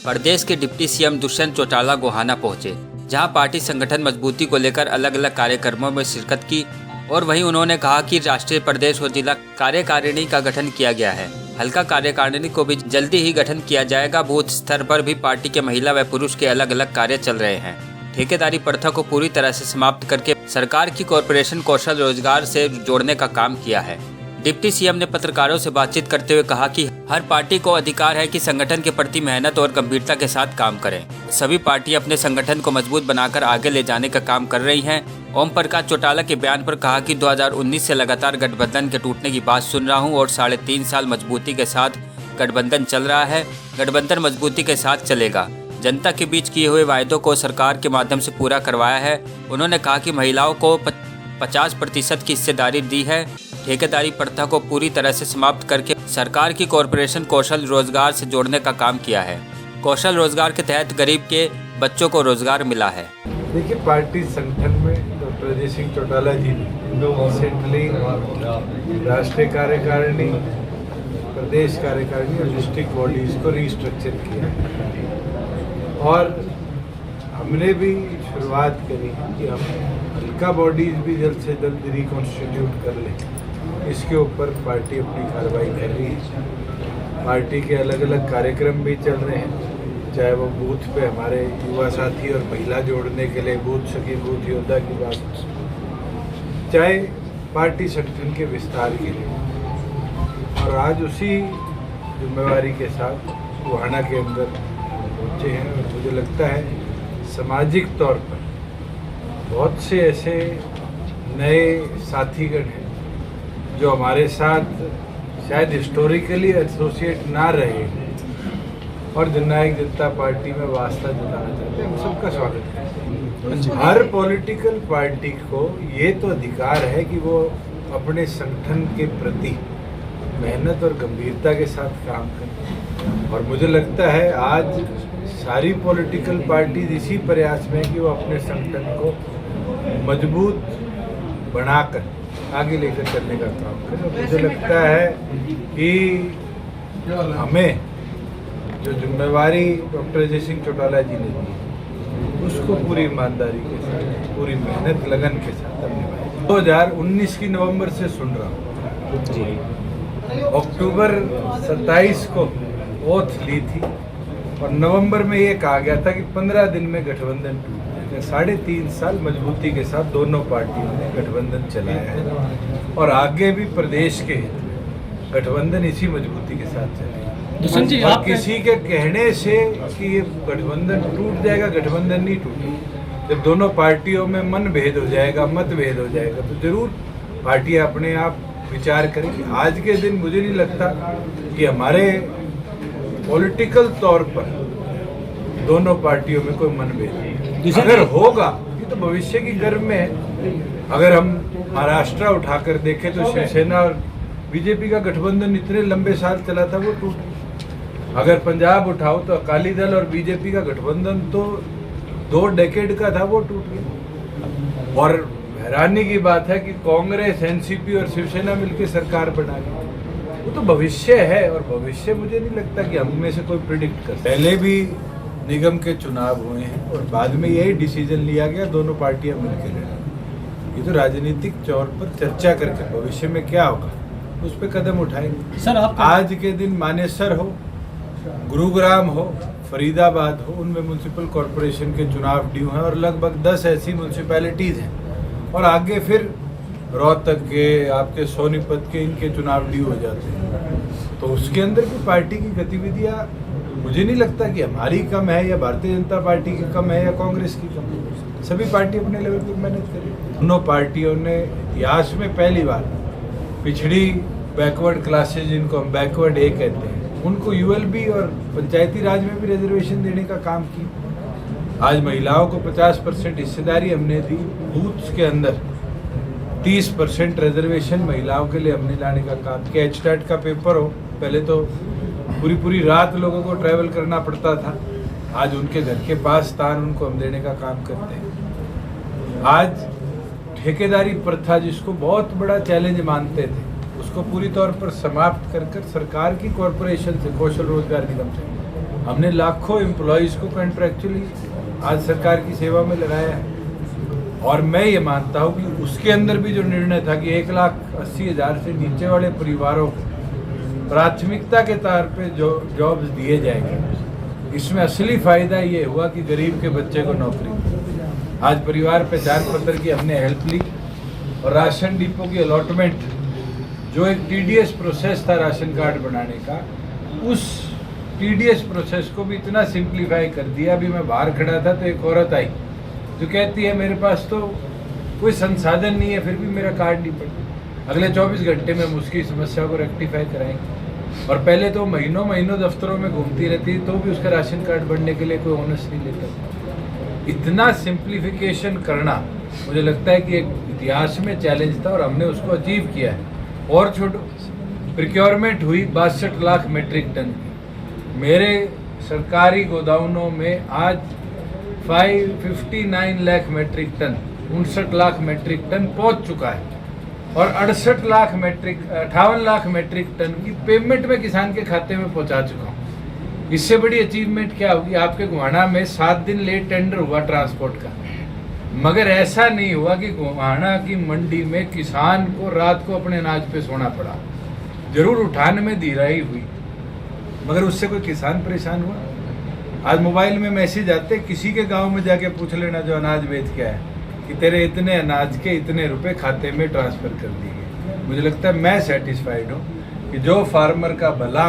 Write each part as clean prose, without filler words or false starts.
प्रदेश के deputy CM Dushyant Chautala Gohana पहुंचे, जहां पार्टी संगठन मजबूती को लेकर अलग अलग कार्यक्रमों में शिरकत की और वहीं उन्होंने कहा कि राष्ट्रीय, प्रदेश और जिला कार्यकारिणी का गठन किया गया है। हल्का कार्यकारिणी को भी जल्दी ही गठन किया जाएगा। बूथ स्तर पर भी पार्टी के महिला व पुरुष के अलग अलग कार्य चल रहे हैं। ठेकेदारी प्रथा को पूरी तरह से समाप्त करके सरकार की कॉरपोरेशन कौशल रोजगार से जोड़ने का काम किया है। डिप्टी सीएम ने पत्रकारों से बातचीत करते हुए कहा कि हर पार्टी को अधिकार है कि संगठन के प्रति मेहनत और गंभीरता के साथ काम करें। सभी पार्टियां अपने संगठन को मजबूत बनाकर आगे ले जाने का काम कर रही हैं। ओम प्रकाश चौटाला के बयान पर कहा कि 2019 से लगातार गठबंधन के टूटने की बात सुन रहा हूं और 3.5 साल मजबूती के साथ गठबंधन चल रहा है। गठबंधन मजबूती के साथ चलेगा। जनता के बीच किए हुए वायदों को सरकार के माध्यम से पूरा करवाया है। उन्होंने कहा कि महिलाओं को 50% की हिस्सेदारी दी है। ठेकेदारी प्रथा को पूरी तरह से समाप्त करके सरकार की कॉरपोरेशन कौशल रोजगार से जोड़ने का काम किया है। कौशल रोजगार के तहत गरीब के बच्चों को रोजगार मिला है। देखिए, पार्टी संगठन में डॉक्टर अजय सिंह चौटाला जी ने रिसेंटली राष्ट्रीय कार्यकारिणी, प्रदेश कार्यकारिणी और डिस्ट्रिक्ट बॉडीज को रीस्ट्रक्चर किया और हमने भी शुरुआत करी कि हम हल्का बॉडीज भी जल्द से जल्द रिकॉन्स्टिट्यूट कर लें। इसके ऊपर पार्टी अपनी कार्रवाई कर रही है। पार्टी के अलग अलग कार्यक्रम भी चल रहे हैं, चाहे वो बूथ पे हमारे युवा साथी और महिला जोड़ने के लिए बूथ सखी, बूथ योद्धा की बात, चाहे पार्टी संगठन के विस्तार के लिए। और आज उसी जिम्मेवारी के साथ गोहाना के अंदर पहुँचे हैं और मुझे लगता है सामाजिक तौर पर बहुत से ऐसे नए साथीगण हैं जो हमारे साथ शायद हिस्टोरिकली एसोसिएट ना रहे और जननायक जनता पार्टी में वास्ता जुटाना चाहते हैं। हम सबका स्वागत करते हैं। हर पॉलिटिकल पार्टी को ये तो अधिकार है कि वो अपने संगठन के प्रति मेहनत और गंभीरता के साथ काम करें और मुझे लगता है आज सारी पॉलिटिकल पार्टी इसी प्रयास में कि वो अपने संगठन को मजबूत बनाकर आगे लेकर चलने का काम करें। मुझे लगता है कि हमें जो जिम्मेवारी डॉक्टर अजय सिंह चौटाला जी ने दी उसको पूरी ईमानदारी के साथ, पूरी मेहनत लगन के साथ हमने 2019 की नवंबर से सुन रहा हूँ जी। अक्टूबर 27 को ओथ ली थी और नवंबर में ये कहा गया था कि 15 दिन में गठबंधन टूट जाएगा। 3.5 साल मजबूती के साथ दोनों पार्टियों ने गठबंधन चलाया है और आगे भी प्रदेश के गठबंधन इसी मजबूती के साथ चलेगा। और किसी के कहने से कि ये गठबंधन टूट जाएगा, गठबंधन नहीं टूटेगा। जब दोनों पार्टियों में मनभेद हो जाएगा, मतभेद हो जाएगा तो जरूर पार्टियां अपने आप विचार करेंगी। आज के दिन मुझे नहीं लगता कि हमारे पॉलिटिकल तौर पर दोनों पार्टियों में कोई मनभेद है। अगर होगा ये तो भविष्य की गर्भ में है। अगर हम महाराष्ट्र उठाकर देखें तो शिवसेना और बीजेपी का गठबंधन इतने लंबे साल चला था वो टूट। अगर पंजाब उठाओ तो अकाली दल और बीजेपी का गठबंधन तो 2 डेकेड का था, वो टूट गया। और हैरानी की बात है कि कांग्रेस, एनसीपी और शिवसेना मिलकर सरकार बना ली। वो तो भविष्य है और भविष्य मुझे नहीं लगता कि हम में से कोई प्रिडिक्ट कर। पहले भी निगम के चुनाव हुए हैं और बाद में यही डिसीजन लिया गया दोनों पार्टियां मिलकर लड़ेंगी। ये तो राजनीतिक तौर पर चर्चा करके भविष्य में क्या होगा उस पर कदम उठाएंगे। सर, आप आज के दिन मानेसर हो, गुरुग्राम हो, फरीदाबाद हो, उनमें म्यूनसिपल कॉरपोरेशन के चुनाव ड्यू हैं और लगभग 10 ऐसी म्यूनसिपैलिटीज़ हैं और आगे फिर रोहतक के, आपके सोनीपत के, इनके चुनाव ड्यू हो जाते हैं। तो उसके अंदर की पार्टी की गतिविधियाँ मुझे नहीं लगता कि हमारी कम है या भारतीय जनता पार्टी की कम है या कांग्रेस की कम है। सभी पार्टी अपने लेवल पर मेहनत करें। दोनों पार्टियों ने इतिहास में पहली बार पिछड़ी बैकवर्ड क्लासेज, जिनको हम बैकवर्ड ए कहते हैं, उनको यूएलबी और पंचायती राज में भी रिजर्वेशन देने का काम किया। आज महिलाओं को 50% हिस्सेदारी हमने दी। बूथ्स के अंदर 30% रिजर्वेशन महिलाओं के लिए हमने लाने का काम किया। HTAT का पेपर हो, पहले तो पूरी रात लोगों को ट्रैवल करना पड़ता था, आज उनके घर के पास स्थान उनको हम देने का काम करते हैं। आज ठेकेदारी प्रथा जिसको बहुत बड़ा चैलेंज मानते थे उसको पूरी तौर पर समाप्त कर सरकार की कॉरपोरेशन से, कौशल रोजगार निगम से हमने लाखों एम्प्लॉयज़ को कॉन्ट्रैक्चुअली आज सरकार की सेवा में लगाया है। और मैं ये मानता हूँ कि उसके अंदर भी जो निर्णय था कि 1,80,000 से नीचे वाले परिवारों को प्राथमिकता के तौर पे जो जॉब्स दिए जाएंगे, इसमें असली फ़ायदा ये हुआ कि गरीब के बच्चे को नौकरी मिली। आज परिवार पहचान पत्र की हमने हेल्प ली और राशन डिपो की अलॉटमेंट, जो एक टीडीएस प्रोसेस था राशन कार्ड बनाने का, उस टीडीएस प्रोसेस को भी इतना सिंप्लीफाई कर दिया। अभी मैं बाहर खड़ा था तो एक औरत आई जो कहती है मेरे पास तो कोई संसाधन नहीं है, फिर भी मेरा कार्ड नहीं पड़ा। अगले 24 घंटे में हम उसकी समस्या को रेक्टिफाई कराएंगे। और पहले तो महीनों महीनों दफ्तरों में घूमती रहती तो भी उसका राशन कार्ड बनने के लिए कोई ओनस नहीं लेता। इतना सिंप्लीफिकेशन करना मुझे लगता है कि एक इतिहास में चैलेंज था और हमने उसको अचीव किया है। और छोड़ो, प्रिक्योरमेंट हुई 62 लाख मेट्रिक टन की। मेरे सरकारी गोदामों में आज 59 lakh metric ton, 59 lakh metric ton पहुंच चुका है। और 58 लाख मेट्रिक टन की पेमेंट में किसान के खाते में पहुंचा चुका हूँ। इससे बड़ी अचीवमेंट क्या होगी? आपके गोहाना में 7 दिन लेट टेंडर हुआ ट्रांसपोर्ट का, मगर ऐसा नहीं हुआ कि गोहाना की मंडी में किसान को रात को अपने अनाज पे सोना पड़ा। जरूर उठान में धीराई हुई, मगर उससे कोई किसान परेशान हुआ? आज मोबाइल में मैसेज आते, किसी के गांव में जाके पूछ लेना जो अनाज बेच के आया कि तेरे इतने अनाज के इतने रुपए खाते में ट्रांसफ़र कर दिए गए। मुझे लगता है मैं सेटिस्फाइड हूँ कि जो फार्मर का भला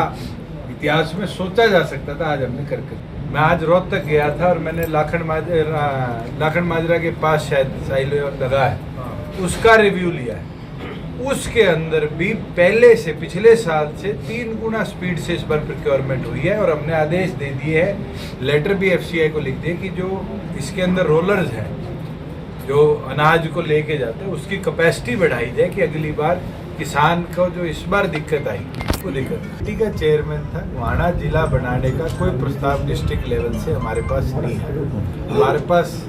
इतिहास में सोचा जा सकता था आज हमने करके। मैं आज रोहतक गया था और मैंने लाखन माजरा के पास शायद साइलो लगा है, उसका रिव्यू लिया है। उसके अंदर भी पहले से पिछले साल से 3 गुना स्पीड से इस बार प्रिक्योरमेंट हुई है। और हमने आदेश दे दिए है, लेटर भी एफसीआई को लिख दिए कि जो इसके अंदर रोलर्स हैं जो अनाज को लेके जाते हैं उसकी कैपेसिटी बढ़ाई जाए कि अगली बार किसान को जो इस बार दिक्कत आई वो दिक्कत। पार्टी का चेयरमैन था, गोहाना जिला बनाने का कोई प्रस्ताव डिस्ट्रिक्ट लेवल से हमारे पास नहीं है। हमारे पास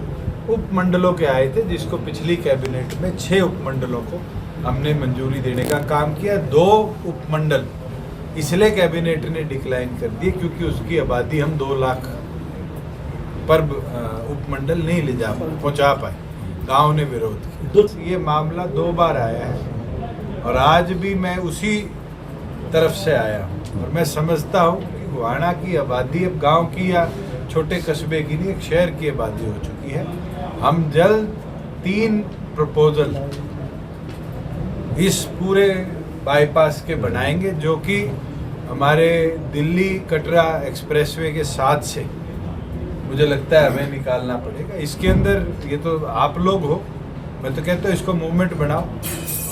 उपमंडलों के आए थे, जिसको पिछली कैबिनेट में 6 उपमंडलों को हमने मंजूरी देने का काम किया। 2 उपमंडल इसलिए कैबिनेट ने डिक्लाइन कर दिए क्योंकि उसकी आबादी हम 2 लाख पर उपमंडल नहीं ले जा पहुँचा पाए, गांव ने विरोध किया। ये मामला 2 बार आया है और आज भी मैं उसी तरफ से आया हूँ। और मैं समझता हूँ कि गोहाना की आबादी अब गांव की या छोटे कस्बे की नहीं, एक शहर की आबादी हो चुकी है। हम जल्द 3 प्रपोजल इस पूरे बाईपास के बनाएंगे, जो कि हमारे दिल्ली कटरा एक्सप्रेसवे के साथ से मुझे लगता है हमें निकालना पड़ेगा। इसके अंदर ये तो आप लोग हो, मैं तो कहता हूँ इसको मूवमेंट बनाओ।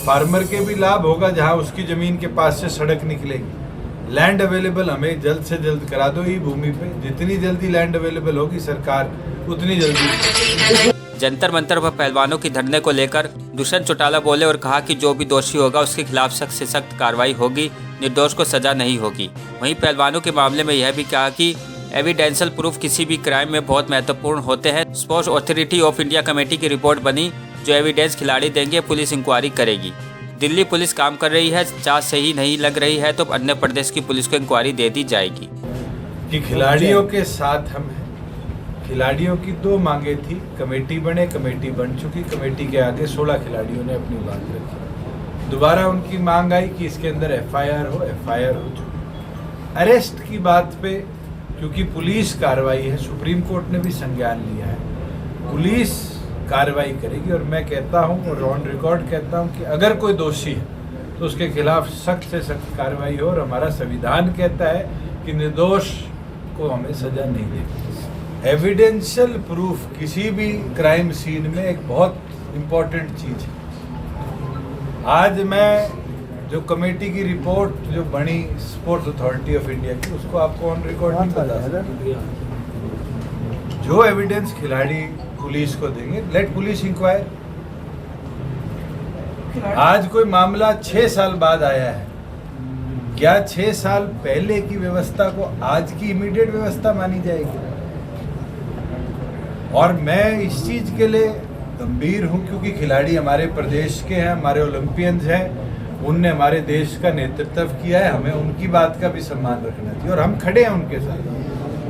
फार्मर के भी लाभ होगा जहाँ उसकी ज़मीन के पास से सड़क निकलेगी। लैंड अवेलेबल हमें जल्द से जल्द करा दो। ई भूमि पे जितनी जल्दी लैंड अवेलेबल होगी सरकार उतनी जल्दी। जंतर मंतर पर पहलवानों की धरने को लेकर दुष्यंत चौटाला बोले और कहा कि जो भी दोषी होगा उसके खिलाफ सख्त से सख्त कार्रवाई होगी, निर्दोष को सजा नहीं होगी। वहीं पहलवानों के मामले में यह भी कहा कि एविडेंशियल प्रूफ किसी भी क्राइम में बहुत महत्वपूर्ण होते हैं। Sports authority of India committee की रिपोर्ट बनी, जो एविडेंस खिलाड़ी देंगे, पुलिस इंक्वायरी करेगी। दिल्ली पुलिस काम कर रही है, जांच सही नहीं लग रही है तो अन्य प्रदेश की पुलिस को इंक्वायरी दे दी जाएगी। कि खिलाड़ियों के साथ हम हैं। खिलाड़ियों की 2 मांगे थी, कमेटी बने, कमेटी बन चुकी। कमेटी के आगे 16 खिलाड़ियों ने अपनी बात रखी। दोबारा उनकी मांग आई कि इसके अंदर एफआईआर हो चुकी। अरेस्ट की बात पे क्योंकि पुलिस कार्रवाई है, सुप्रीम कोर्ट ने भी संज्ञान लिया है, पुलिस कार्रवाई करेगी। और मैं कहता हूँ और ऑन रिकॉर्ड कहता हूँ कि अगर कोई दोषी है तो उसके खिलाफ सख्त से सख्त कार्रवाई हो। और हमारा संविधान कहता है कि निर्दोष को हमें सजा नहीं देनी। एविडेंशियल प्रूफ किसी भी क्राइम सीन में एक बहुत इम्पोर्टेंट चीज़ है। आज मैं जो कमेटी की रिपोर्ट जो बनी स्पोर्ट्स अथॉरिटी ऑफ इंडिया की, उसको आपको ऑन रिकॉर्ड नहीं बता सकता। जो एविडेंस खिलाड़ी पुलिस को देंगे, लेट पुलिस इंक्वायर। आज कोई मामला 6 साल बाद आया है, क्या 6 साल पहले की व्यवस्था को आज की इमीडिएट व्यवस्था मानी जाएगी? और मैं इस चीज़ के लिए गंभीर हूँ क्योंकि खिलाड़ी हमारे प्रदेश के हैं, हमारे ओलंपियंस हैं, उनने हमारे देश का नेतृत्व किया है। हमें उनकी बात का भी सम्मान रखना चाहिए और हम खड़े हैं उनके साथ।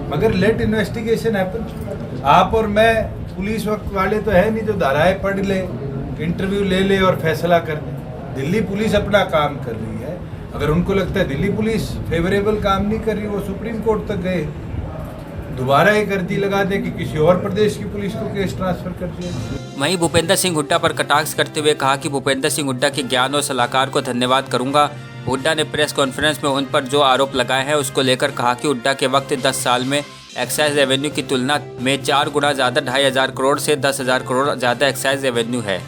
मगर लेट इन्वेस्टिगेशन हैपन। आप और मैं पुलिस वक्त वाले तो है नहीं जो धाराएं पढ़ ले, इंटरव्यू ले ले और फैसला कर दे। दिल्ली पुलिस अपना काम कर रही है। अगर उनको लगता है दिल्ली पुलिस फेवरेबल काम नहीं कर रही, वो सुप्रीम कोर्ट तक गए, दोबारा एक अर्जी लगा दे कि किसी और प्रदेश की पुलिस को केस ट्रांसफर कर दिया। वहीं भूपेंद्र सिंह हुड्डा पर कटाक्ष करते हुए कहा कि भूपेंद्र सिंह हुड्डा के ज्ञान और सलाहकार को धन्यवाद करूंगा। हुड्डा ने प्रेस कॉन्फ्रेंस में उन पर जो आरोप लगाए हैं उसको लेकर कहा कि हुड्डा के वक्त 10 साल में एक्साइज रेवेन्यू की तुलना में 4 गुना ज़्यादा 2,500 करोड़ से 10,000 करोड़ ज़्यादा एक्साइज रेवेन्यू है।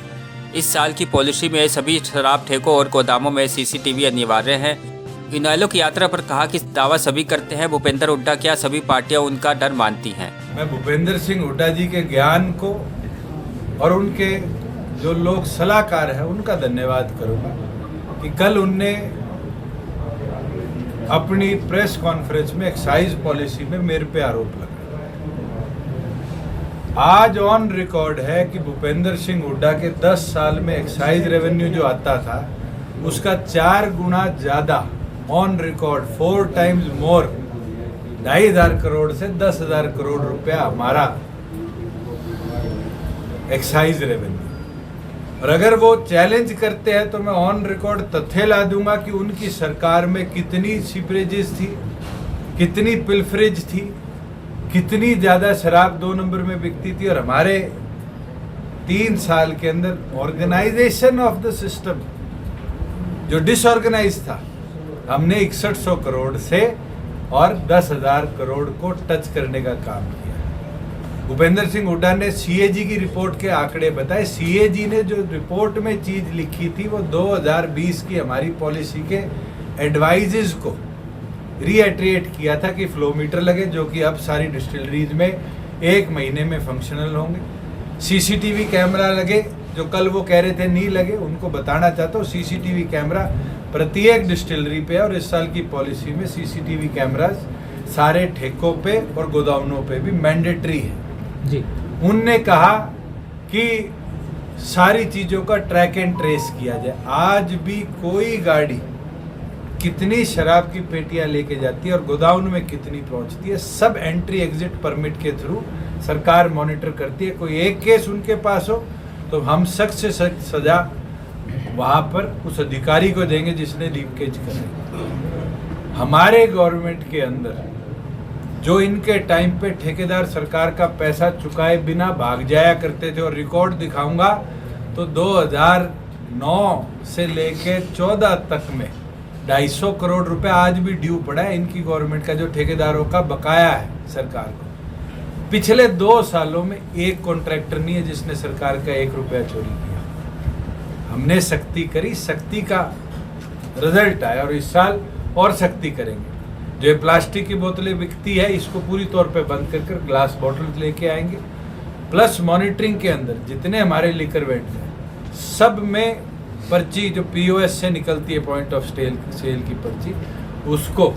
इस साल की पॉलिसी में सभी शराब ठेकों और गोदामों में CCTV अनिवार्य है। इनेलो की यात्रा पर कहा कि दावा सभी करते हैं, भूपेंद्र हुड्डा क्या सभी पार्टियां उनका डर मानती हैं। मैं भूपेंद्र सिंह हुड्डा जी के ज्ञान को और उनके जो लोग सलाहकार हैं उनका धन्यवाद करूंगा कि कल उनने अपनी प्रेस कॉन्फ्रेंस में एक्साइज पॉलिसी में मेरे पे आरोप लगाया। आज ऑन रिकॉर्ड है कि भूपेंद्र सिंह हुड्डा के 10 साल में एक्साइज रेवेन्यू जो आता था उसका 4 गुना ज्यादा, on record 4 times more, 2,500 crore से 10,000 करोड़ रुपया हमारा एक्साइज रेवेन्यू। और अगर वो चैलेंज करते हैं तो मैं ऑन रिकॉर्ड तथ्य ला दूंगा कि उनकी सरकार में कितनी सीपरेजेस थी, कितनी पिल्फरेज थी, कितनी ज्यादा शराब 2 नंबर में बिकती थी। और हमारे 3 साल के अंदर ऑर्गेनाइजेशन ऑफ द सिस्टम जो डिसऑर्गेनाइज था, हमने 6100 करोड़ से और 10,000 करोड़ को टच करने का काम किया। भूपेंद्र सिंह हुड्डा ने CAG की रिपोर्ट के आंकड़े बताए। CAG ने जो रिपोर्ट में चीज लिखी थी वो 2020 की हमारी पॉलिसी के एडवाइजेस को रीएट्रिएट किया था कि फ्लो मीटर लगे, जो कि अब सारी डिस्टिलरीज में 1 महीने में फंक्शनल होंगे। CCTV कैमरा लगे, जो कल वो कह रहे थे नहीं लगे, उनको बताना चाहता हूँ CCTV कैमरा प्रत्येक डिस्टिलरी पे और इस साल की पॉलिसी में CCTV कैमरास सारे ठेकों पे और गोदामों पे भी मैंडेटरी है जी। उनने कहा कि सारी चीजों का ट्रैक एंड ट्रेस किया जाए। आज भी कोई गाड़ी कितनी शराब की पेटियां लेके जाती है और गोदाम में कितनी पहुंचती है, सब एंट्री एग्जिट परमिट के थ्रू सरकार मॉनिटर करती है। कोई एक केस उनके पास हो तो हम सख्त से सख्त सजा वहां पर उस अधिकारी को देंगे जिसने लीकेज करा। हमारे गवर्नमेंट के अंदर जो इनके टाइम पे ठेकेदार सरकार का पैसा चुकाए बिना भाग जाया करते थे, और रिकॉर्ड दिखाऊंगा तो 2009 से लेके 14 तक में 250 करोड़ रुपए आज भी ड्यू पड़ा है इनकी गवर्नमेंट का, जो ठेकेदारों का बकाया है सरकार को। पिछले 2 सालों में एक कॉन्ट्रैक्टर नहीं है जिसने सरकार का 1 रुपया चोरी किया। हमने सख्ती करी, सख्ती का रिजल्ट आया और इस साल और सख्ती करेंगे। जो प्लास्टिक की बोतलें बिकती है इसको पूरी तौर पे बंद कर ग्लास बॉटल लेके आएंगे। प्लस मॉनिटरिंग के अंदर जितने हमारे लिकर वेंडर्स हैं सब में पर्ची जो POS से निकलती है, पॉइंट ऑफ सेल की पर्ची, उसको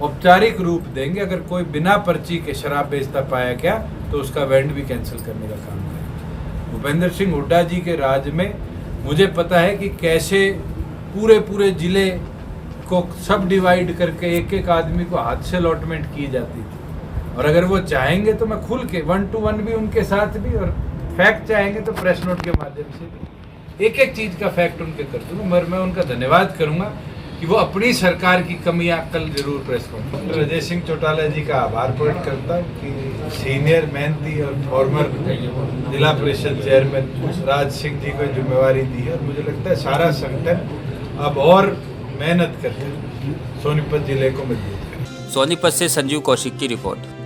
औपचारिक रूप देंगे। अगर कोई बिना पर्ची के शराब बेचता पाया गया तो उसका वेंड भी कैंसिल करने का काम करेंगे। भूपेंद्र सिंह हुड्डा जी के राज में मुझे पता है कि कैसे पूरे जिले को सब डिवाइड करके एक एक आदमी को हाथ से अलॉटमेंट की जाती थी। और अगर वो चाहेंगे तो मैं खुल के 1 to 1 भी उनके साथ भी, और फैक्ट चाहेंगे तो प्रेस नोट के माध्यम से भी एक एक चीज का फैक्ट उनके कर दूंगा। मगर मैं उनका धन्यवाद करूंगा कि वो अपनी सरकार की कमियां कल जरूर प्रेस कॉन्फ्रेंस। अजय सिंह चौटाला जी का आभार प्रकट करता हूँ कि सीनियर मेहनती और फॉर्मर जिला परिषद चेयरमैन राज सिंह जी को जिम्मेवारी दी है। और मुझे लगता है सारा संगठन अब और मेहनत करके सोनीपत जिले को मजबूत करें। सोनीपत से संजीव कौशिक की रिपोर्ट।